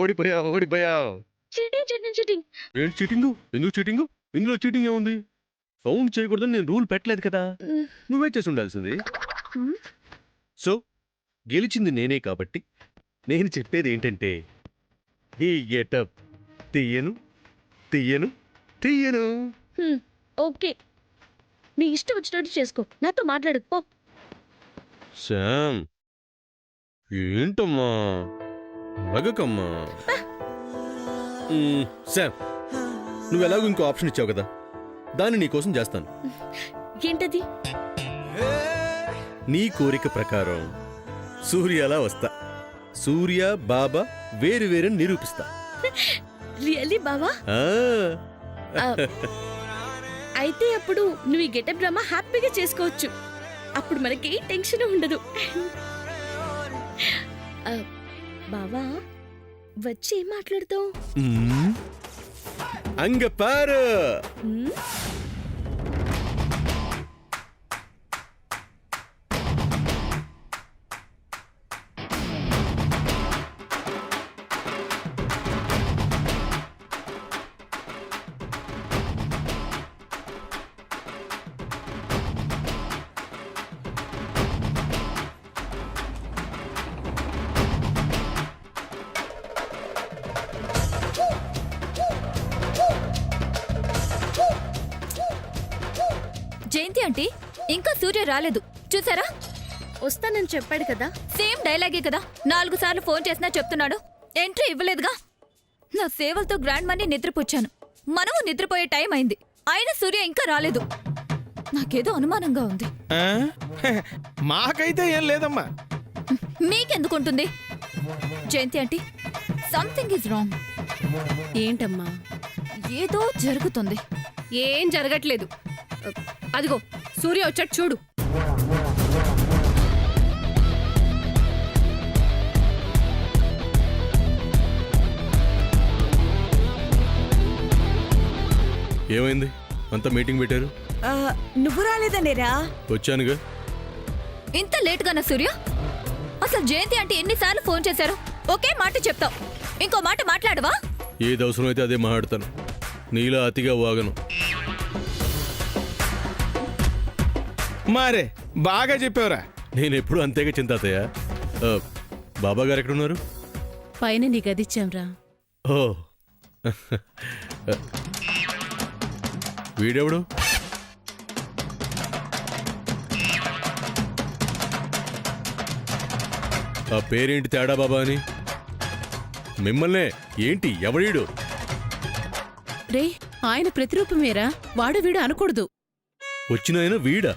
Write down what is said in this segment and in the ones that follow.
ఓడిపోయావు. Cheating. ఏంటి cheating? ఎందుకు cheating? ఇందులో చీటింగ్ ఏముంది? సౌండ్ చేయకూడదని నేను రూల్ పెట్టలేదు కదా. నువ్వే చేసి ఉండాల్సింది. సో గెలిచింది నేనే కాబట్టి నేను చెప్పేది ఏంటంటే ఈ గెటప్ తీయను తీయను తీయను. ఓకే, నీ ఇష్టం వచ్చినట్టు చేసుకో, నాతో మాట్లాడకు పో. శామ్ ఏంటమ్మా అగకమ్మా. శామ్ నువ్వు ఎలాగో ఇంకో ఆప్షన్ ఇచ్చావు కదా, దాన్ని నీకోసం చేస్తాను. ఏంటది? నీ కోరిక ప్రకారం సూర్యలా వస్తా, సూర్య బాబా వేరు వేరని నిరూపిస్తా. రియల్లీ బావా? అయితే అప్పుడు నువ్వు ఈ గెటప్ డ్రామా హ్యాపీగా చేసుకోవచ్చు. అప్పుడు మనకి టెన్షన్ ఉండదు. బావా వచ్చి ఏం మాట్లాడుతావు? అంగ పారు. జయంతి ఆంటీ ఇంకా సూర్య రాలేదు చూసారా? వస్తానని చెప్పాడు కదా. సేమ్ డైలాగే కదా, 4 సార్లు ఫోన్ చేసినా చెప్తున్నాడు. ఎంట్రీ ఇవ్వలేదుగా. నా సేవలతో గ్రాండ్ మనీ నిద్రపుచ్చాను. మనము నిద్రపోయే టైం అయింది, అయినా సూర్య ఇంకా రాలేదు. నాకేదో అనుమానంగా ఉంది. మాకైతే ఏం లేదమ్మా. మీకెందుకుంటుంది? జయంతి ఆంటీ సంథింగ్ ఈజ్ రాంగ్. ఏంటమ్మా? ఏదో జరుగుతుంది. ఏం జరగట్లేదు. అదిగో సూర్య వచ్చాడు చూడు. ఏమైంది? అంతా మీటింగ్ పెట్టారు, నువ్వు రాలేదనేరా? వచ్చానుగా. ఇంత లేటుగానా సూర్య? అసలు జయంతి ఆంటీ ఎన్నిసార్లు ఫోన్ చేశారు? ఒకే మాట చెప్తావు, ఇంకో మాట మాట్లాడవా? ఏది అవసరం అయితే అదే మాట్లాడతాను, నీలా అతిగా వాగను. మారే బాగా చెప్పావురా. నేను ఎప్పుడు అంతేగా చింతాతయ్య. బాబా గారు ఎక్కడున్నారు? పైన నీ గదిచ్చాంరా. ఓ వీడెవడు? ఆ పేరేంటి తేడా బాబా అని? మిమ్మల్నే ఏంటి? ఎవడీడు? రే ఆయన ప్రతిరూపమేరా, వాడు వీడు అనకూడదు. వచ్చిన ఆయన వీడా?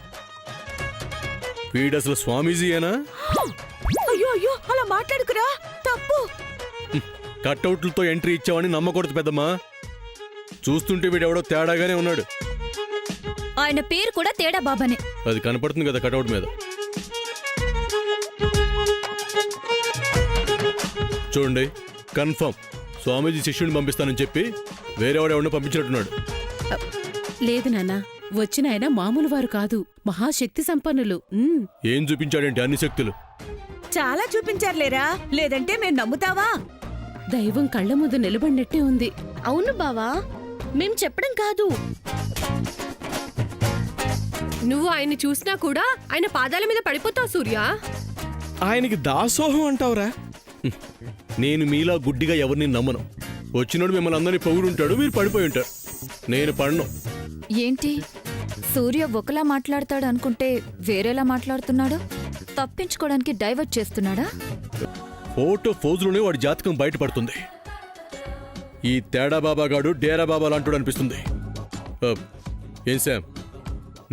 వీడసలు స్వామీజీయేనా? అయ్యో అయ్యో అలా మాట్లాడుకురా, తప్పు. కట్అవుట్లతో ఎంట్రీ ఇచ్చావని నమ్మకూడదు పెద్దమ్మా. చూస్తుంటే వీడెవడో తేడాగానే ఉన్నాడు. ఆయన పేరు కూడా తేడా బాబానే. అది కనపడుతుంది కదా కట్అవుట్ మీద. చూడండి, కన్ఫర్మ్ స్వామీజీ శిష్యుడిని పంపిస్తానని చెప్పి వేరేవాడెవడో పంపించినట్టున్నాడు. లేదు నాన్న, వచ్చిన ఆయన మామూలు వారు కాదు, మహాశక్తి సంపన్నులు. ఏం చూపించాడేంటి అన్ని శక్తులు? చాలా చూపించారులేరా, లేదంటే మేము నమ్ముతావా? దైవం కళ్ళ ముందు నిలబడినట్టే ఉంది. అవును బావా, మేం చెప్పడం కాదు. నువ్వు ఆయన్ని చూసినా కూడా ఆయన పాదాల మీద పడిపోతావు సూర్య. ఆయనకి దాసోహం అంటావురా. నేను మీలా గుడ్డిగా ఎవరిని నమ్మను. వచ్చినోడు మిమ్మల్ని అందరినీ పొగుడుంటాడు, మీరు పడిపోయి ఉంటారు. నేను పడను. ఏంటి సూర్య ఒకలా మాట్లాడతాడు అనుకుంటే వేరేలా మాట్లాడుతున్నాడు? తప్పించుకోవడానికి డైవర్ట్ చేస్తున్నాడా? ఫోటో ఫోజులోనే వాడి జాతకం బయటపడుతుంది. ఈ తేడా బాబాగాడు డేరా బాబా లాంటి అనిపిస్తుంది. ఏం శామ్,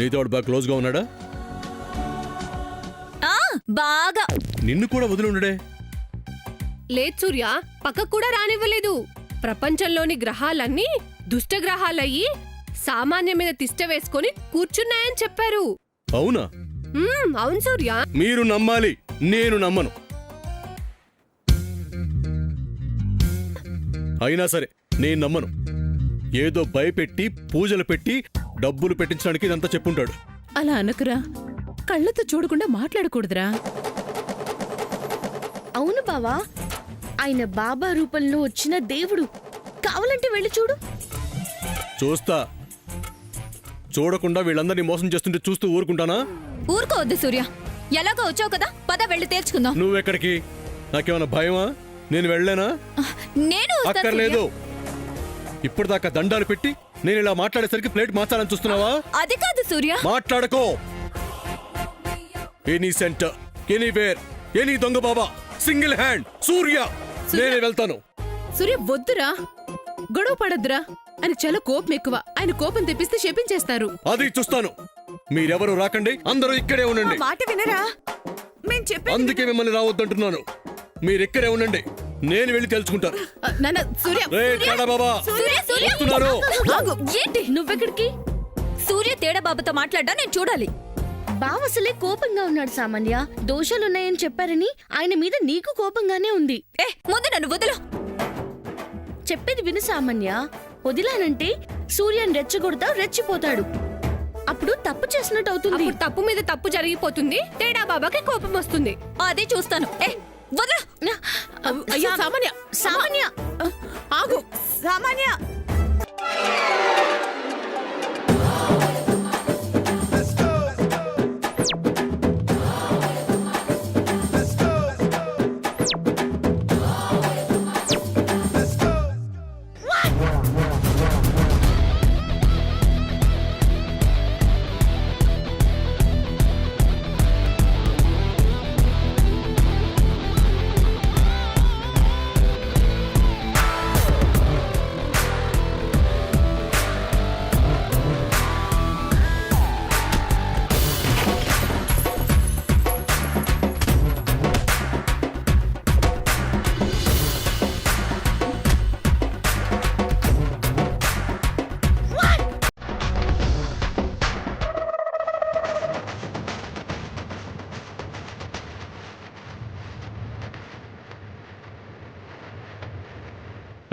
నీతో వాడు బాగా క్లోజ్గా ఉన్నాడా? బాగా. నిన్ను కూడా వదిలి ఉండడే? లేదు సూర్య, పక్కకు కూడా రానివ్వలేదు. ప్రపంచంలోని గ్రహాలన్నీ దుష్టగ్రహాలయ్యి సామాన్య మీద తిష్ట వేసుకొని కూర్చున్నాయని చెప్పారు. అవునా? అవును సూర్య. మీరు నమ్మాలి, నేను నమ్మను. అయినా సరే నేను నమ్మను. ఏదో భయపెట్టి పూజలు పెట్టి డబ్బులు పెట్టించడానికి ఇదంతా చెప్పుంటాడు. అలా అనకురా, కళ్ళతో చూడకుండా మాట్లాడకూడదురా. అవును బావా, ఆయన బాబా రూపంలో వచ్చిన దేవుడు. కావాలంటే వెళ్ళి చూడు. చూస్తా. చూడకుండా వీళ్ళందరినీ మోసం చేస్తుంటే చూస్తూ ఊరుకుంటానా? ఊరుకోవద్దు సూర్య, ఎలాగో వచ్చావు కదా, పద వెళ్ళి తేల్చుకుందాం. నువ్వెక్కడికి? నాకేమైనా భయమా? నేను వెళ్ళలేనా? నేను వస్తాను, సూర్య. అక్కర్లేదు. ఇప్పటిదాకా దండాలు పెట్టి నేను ఇలా మాట్లాడేసరికి ప్లేట్ మార్చాలని చూస్తున్నావా? అది కాదు సూర్య. మాట్లాడకో. ఎనీ సెంటర్, ఎనీవేర్, ఎనీ దొంగ బాబా, సింగిల్ హ్యాండ్, సూర్య. నేనే వెళ్తాను. సూర్య వద్దురా, గొడవ పడద్దురా. ఆయన చాలా కోపం ఎక్కువ. ఆయన కోపం తెప్పిస్తే శపించేస్తారు. అది చూస్తాను. మీరెవరు రాకండి, అందరూ ఇక్కడే ఉండండి. మాట వినరా? మేం చెప్పే అందుకే మిమ్మల్ని రావద్దంటున్నాను. మీరిక్కడే ఉండండి, నేను వెళ్ళి తెలుసుకుంటాను. నాన్న సూర్య, రే తేడా బాబా, సూర్య, సూర్య. వస్తున్నారు. ఆగు. ఏంటి నువ్వెక్కడికి? సూర్య తేడా బాబుతో మాట్లాడ్డా నేను చూడాలి. బావ అసలే కోపంగా ఉన్నాడు సామాన్య. దోషాలున్నాయని చెప్పారని ఆయన మీద నీకు కోపంగానే ఉంది. ఏ ముందు నన్ను వదులు. చెప్పేది విను సామాన్య. వదిలానంటే సూర్యని రెచ్చగొడతావు, రెచ్చిపోతాడు. అప్పుడు తప్పు చేసినట్టు అవుతుంది. అప్పుడు తప్పు మీద తప్పు జరిగిపోతుంది. తేడా బాబాకి కోపం వస్తుంది. అది చూస్తాను. ఏ వదులు. అయ్యో సామాన్య, సామాన్య ఆగు. సామాన్య,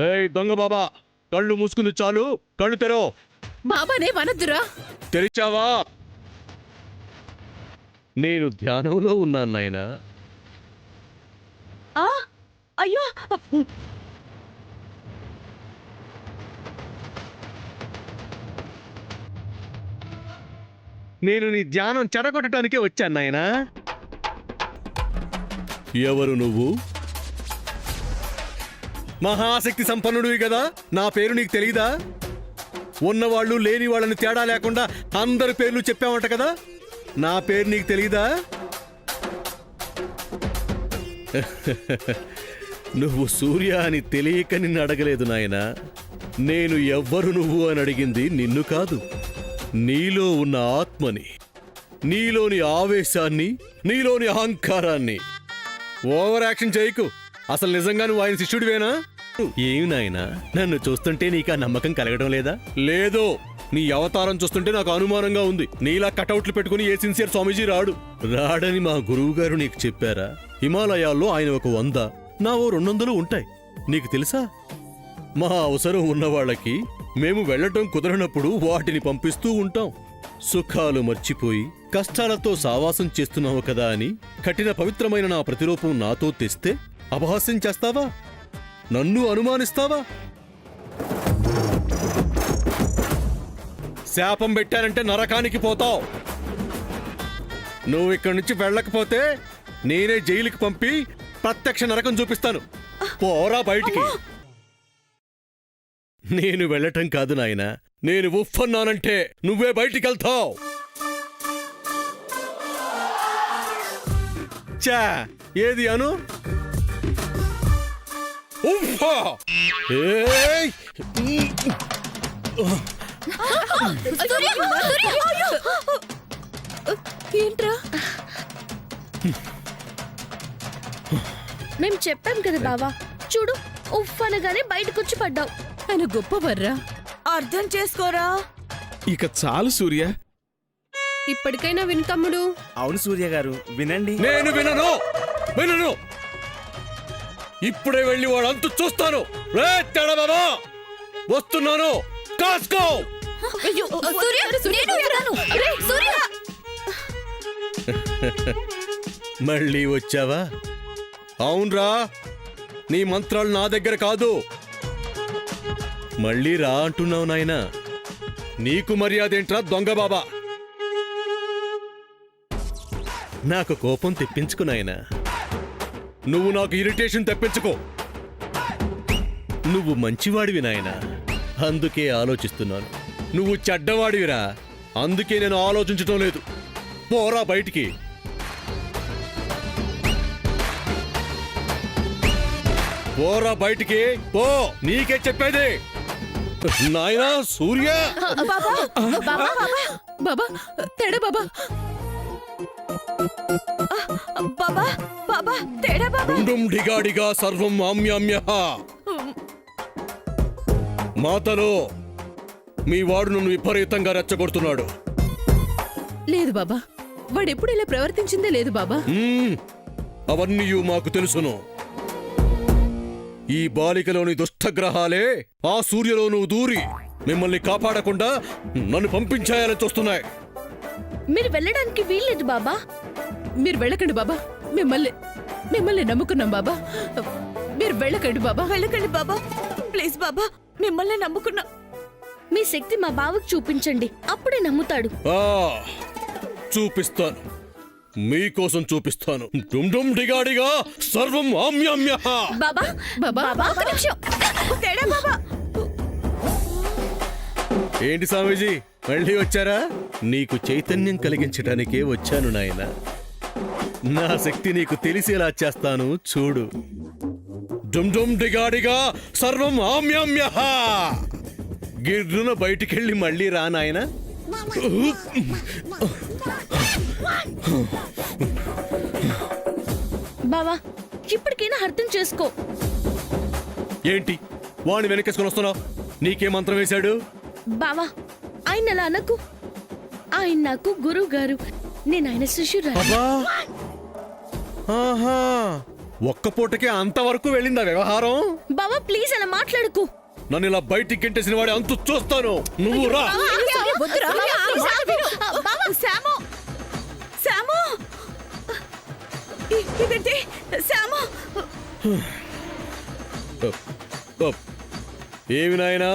ఏయ్ దొంగ బాబా, కళ్ళు మూసుకుంది చాలు, కళ్ళు తెరో. బాబానే వనద్దురా. తెరిచావా? నేను ధ్యానంలో ఉన్నాను నాయనా. అయ్యో, నేను నీ ధ్యానం చెడగొట్టడానికే వచ్చాను నాయనా. ఎవరు నువ్వు? మహాశక్తి సంపన్నుడివి కదా, నా పేరు నీకు తెలీదా? ఉన్నవాళ్ళు లేని వాళ్ళని తేడా లేకుండా అందరి పేర్లు చెప్పావంట కదా, నా పేరు నీకు తెలీదా? నువ్వు సూర్య అని తెలియక నిన్ను అడగలేదు నాయనా. నేను ఎవ్వరు నువ్వు అని అడిగింది నిన్ను కాదు, నీలో ఉన్న ఆత్మని, నీలోని ఆవేశాన్ని, నీలోని అహంకారాన్ని. ఓవర్ యాక్షన్ చేయకు. అసలు నిజంగా నువ్వు ఆయన శిష్యుడివేనా? ఏమి నాయనా, నన్ను చూస్తుంటే నీకు ఆ నమ్మకం కలగడం లేదా? లేదో, నీ అవతారం చూస్తుంటే నాకు అనుమానంగా ఉంది. నీలా కటౌట్లు పెట్టుకుని ఏ సిన్సియర్ స్వామీజీ రాడని మా గురువు గారు నీకు చెప్పారా? హిమాలయాల్లో ఆయన ఒక 100, నా ఓ 200 ఉంటాయి. నీకు తెలుసా? మా అవసరం ఉన్నవాళ్ళకి మేము వెళ్లటం కుదరనప్పుడు వాటిని పంపిస్తూ ఉంటాం. సుఖాలు మర్చిపోయి కష్టాలతో సావాసం చేస్తున్నావు కదా అని కఠిన పవిత్రమైన నా ప్రతిరూపం నాతో తెస్తే అపహాస్యం చేస్తావా? నన్ను అనుమానిస్తావా? శాపం పెట్టానంటే నరకానికి పోతావు. నువ్వు ఇక్కడి నుంచి వెళ్ళకపోతే నేనే జైలుకి పంపి ప్రత్యక్ష నరకం చూపిస్తాను. పోరా బయటికి. నేను వెళ్ళటం కాదు నాయనా, నేను ఉఫ్ఫన్నానంటే నువ్వే బయటికెళ్తావు. చా ఏది అను? ఉఫ్ఫా! ఏయ్! సూర్య, సూర్య! ఏంట్రా? మేం చెప్పాం కదా బావా, చూడు ఉఫ్ అనగానే బయటకొచ్చి పడ్డావు. ఆయన గొప్పవర్రా, అర్థం చేసుకోరా. ఇక చాలు సూర్య. ఇప్పటికైనా విను తమ్ముడు. అవును సూర్య గారు, వినండి. నేను వినను. ఇప్పుడే వెళ్ళి వాడు అంతు చూస్తాను. రే తేడా బాబా, వస్తున్నాను, కాసుకో. అయ్యో, సూర్య, నేను విన్నాను. సూర్య! మళ్ళీ వచ్చావా? అవునరా, నీ మంత్రాలు నా దగ్గర కాదు. మళ్ళీ రా అంటున్నావు నాయనా. నీకు మర్యాదేంట్రా దొంగ బాబా? నాకు కోపం తెప్పించుకు నాయనా. నువ్వు నాకు ఇరిటేషన్ తెప్పించుకో. నువ్వు మంచివాడివి నాయనా, అందుకే ఆలోచిస్తున్నాను. నువ్వు చెడ్డవాడివిరా, అందుకే నేను ఆలోచించటం లేదు. పోరా బయటికి. పోరా బయటికి పో, నీకే చెప్పేది. నాయనా సూర్య, బాబా తేడా బాబా బాబా బాబా తేడా బాబా డుండుం డిగాడిగా సర్వం ఆమ్యామ్యః. మాతలో మీ వాడు నన్ను విపరీతంగా రెచ్చగొడుతున్నాడు. లేదు బాబా, వాడెప్పుడు ఇలా ప్రవర్తించిందే లేదు బాబా. అవన్నీ మాకు తెలుసును. ఈ బాలికలోని దుష్టగ్రహాలే ఆ సూర్యలోనూ దూరి మిమ్మల్ని కాపాడకుండా నన్ను పంపించాయాలని చూస్తున్నాయి. మీరు వెళ్ళడానికి వీల్లేదు బాబా. మీరు వెళ్ళకండి బాబా, మిమ్మల్ని నమ్ముకున్నాం బాబా. మీరు వెళ్ళకండి బాబా, వెళ్ళకండి బాబా, ప్లీజ్ బాబా, మిమ్మల్ని నమ్ముకున్నాం. మీ శక్తి మా బావకు చూపించండి, అప్పుడే నమ్ముతాడు. ఆ చూపిస్తాను, మీకోసం చూపిస్తాను. డుండుం డిగాడిగా సర్వం ఆమ్యామ్యః. బాబా బాబా ఒక్క నిమిషం. తేడా బాబా. ఏంటి స్వామీజీ మళ్ళీ వచ్చారా? నీకు చైతన్యం కలిగించడానికే వచ్చాను నాయన. నా శక్తి నీకు తెలిసేలా చేస్తాను చూడు. డుండుం డిగాడిగా సర్వం ఆమ్యామ్యః. గిర్రున బయటికెళ్ళి మళ్ళీ రా నాయన. బావా ఇప్పటికైనా అర్థం చేసుకో. ఏంటి వాణ్ణి వెనకేసుకొని వస్తున్నావు? నీకే మంత్రం వేశాడు? బావా ఆయన అలా అనకు. ఆయన నాకు గురువు గారు, నేను ఆయన శిష్యురాలు. అబ్బా, ఆహా, ఒక్క పూటకే అంతవరకు వెళ్ళిందా వ్యవహారం? బావా ప్లీజ్ అలా మాట్లాడకు. నన్ను ఇలా బయటికి గెంటేసిన వాడి అంతు చూస్తాను. నువ్వు రా. శాము శాము ఇదంటే శాము. ఏమి నాయనా,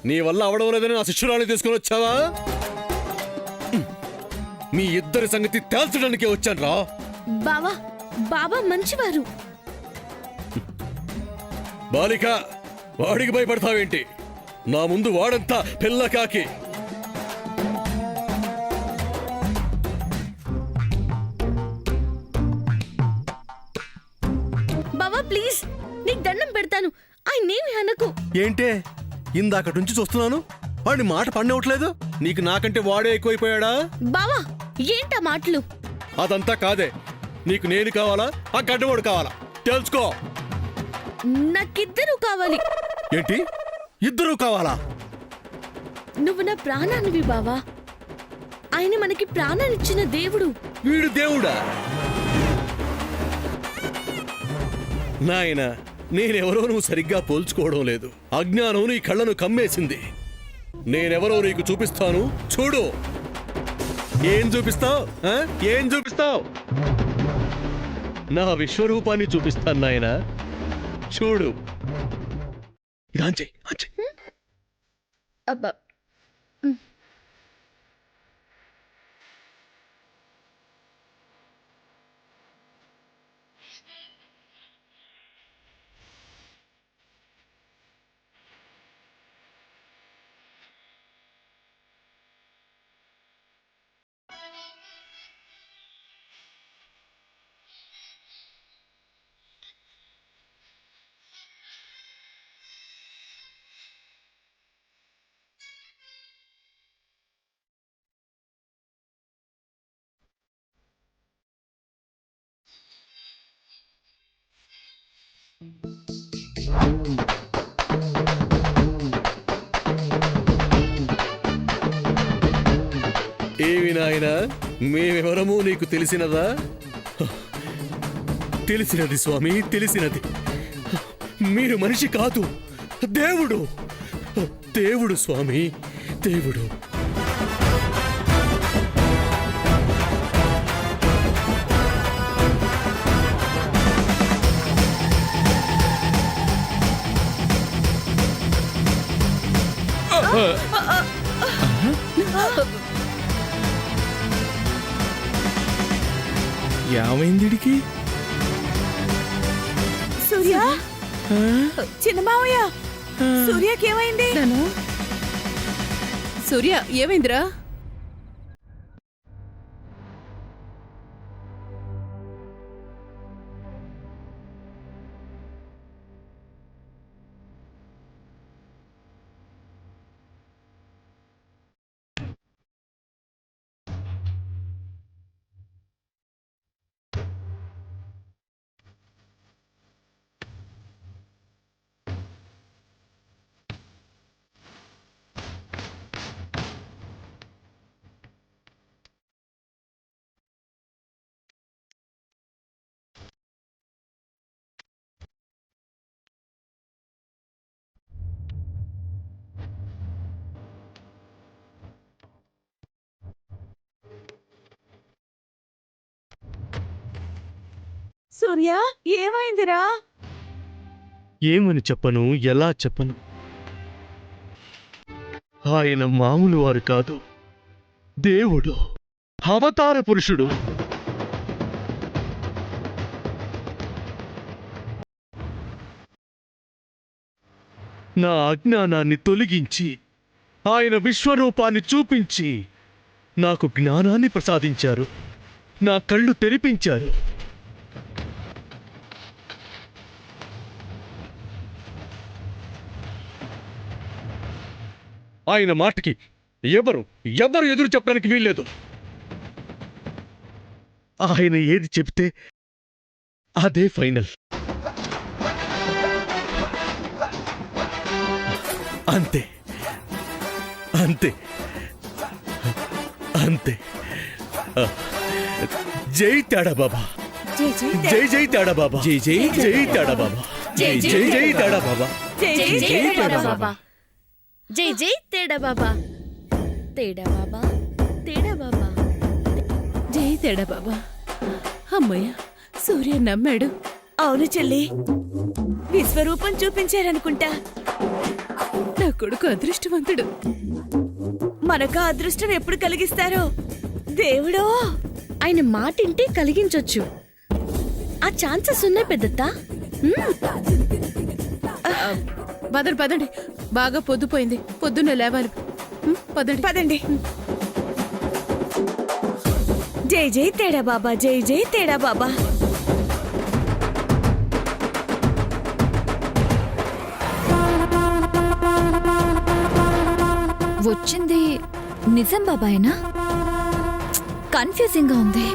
నీ వల్ల అవడం లేదని నా శిష్యురాన్ని తీసుకుని వచ్చావా? మీ ఇద్దరి సంగతి తేల్చడానికే వచ్చాను రా. బావా బాబా మంచివారు. బాలిక, వాడికి భయపడతావేంటి? నా ముందు వాడంతా పిల్ల కాకి. బావా ప్లీజ్ నీకు దండం పెడతాను, ఆయన్నేమి అనకు. ఏంటే ఇందాకటి నుంచి చూస్తున్నాను, వాడి మాట పడినవట్లేదు. నీకు నాకంటే వాడే ఎక్కువైపోయాడా? బావా ఏంటా మాటలు? అదంతా కాదే. నీకు నేను కావాలా, ఆ గడ్డవాడు కావాలా? తెలుసుకో. నాకిద్దరు కావాలి. ఏంటి ఇద్దరూ కావాలా? నువ్వు నా ప్రాణానివి బావా. ఆయన మనకి ప్రాణాన్నిచ్చిన దేవుడు. వీడు దేవుడా? నాయనా, నేనెవరో నువ్వు సరిగ్గా పోల్చుకోవడం లేదు. అజ్ఞానం నీ కళ్ళను కమ్మేసింది. నేనెవరో నీకు చూపిస్తాను చూడు. ఏం చూపిస్తావు? ఏం చూపిస్తావు? నా విశ్వరూపాన్ని చూపిస్తాను నాయనా, చూడు. అబ్బా ఏమి నాయనా, మేమెవరమూ నీకు తెలిసినదా? తెలిసినది స్వామి, తెలిసినది. మీరు మనిషి కాదు, దేవుడు. దేవుడు స్వామి, దేవుడు. ఏమైంది ఈడికి? సూర్య చిన్న మావయ్య సూర్యకి ఏమైంది? సూర్య ఏమైందిరా? సూర్య ఏమైందిరా? ఏమని చెప్పను, ఎలా చెప్పను? ఆయన మామూలు వారు కాదు, దేవుడు, అవతార పురుషుడు. నా అజ్ఞానాన్ని తొలగించి ఆయన విశ్వరూపాన్ని చూపించి నాకు జ్ఞానాన్ని ప్రసాదించారు, నా కళ్ళు తెరిపించారు. ఆయన మాటకి ఎవరు ఎదురు చెప్పడానికి వీల్లేదు. ఆయన ఏది చెప్తే అదే ఫైనల్. అంతే అంతే అంతే. జై తేడా బాబా, జై జై తేడా బాబా, జై జై జై తేడా బాబా, జై జై జై తేడా బాబా, జై జై తేడా బాబా, జై జై తేడా బాబా, తేడా బాబా, తేడా బాబా. జై తేడా బాబా. అమ్మయ్య సూర్య నమ్మాడు. అవును చెల్లి, విశ్వరూపం చూపించారనుకుంటా. నా కొడుకు అదృష్టవంతుడు. మనకు ఆ అదృష్టం ఎప్పుడు కలిగిస్తారో దేవుడో. ఆయన మాటింటే కలిగించొచ్చు. ఆ ఛాన్సెస్ ఉన్నాయి పెద్దత్త. పదండి పదండి, బాగా పొద్దుపోయింది, పొద్దున్నే లేవాలి. పదండి పదండి. జై జై తేడా బాబా, జై జై తేడా బాబా. వచ్చింది నిజం బాబాయేనా? కన్ఫ్యూజింగ్ గా ఉంది.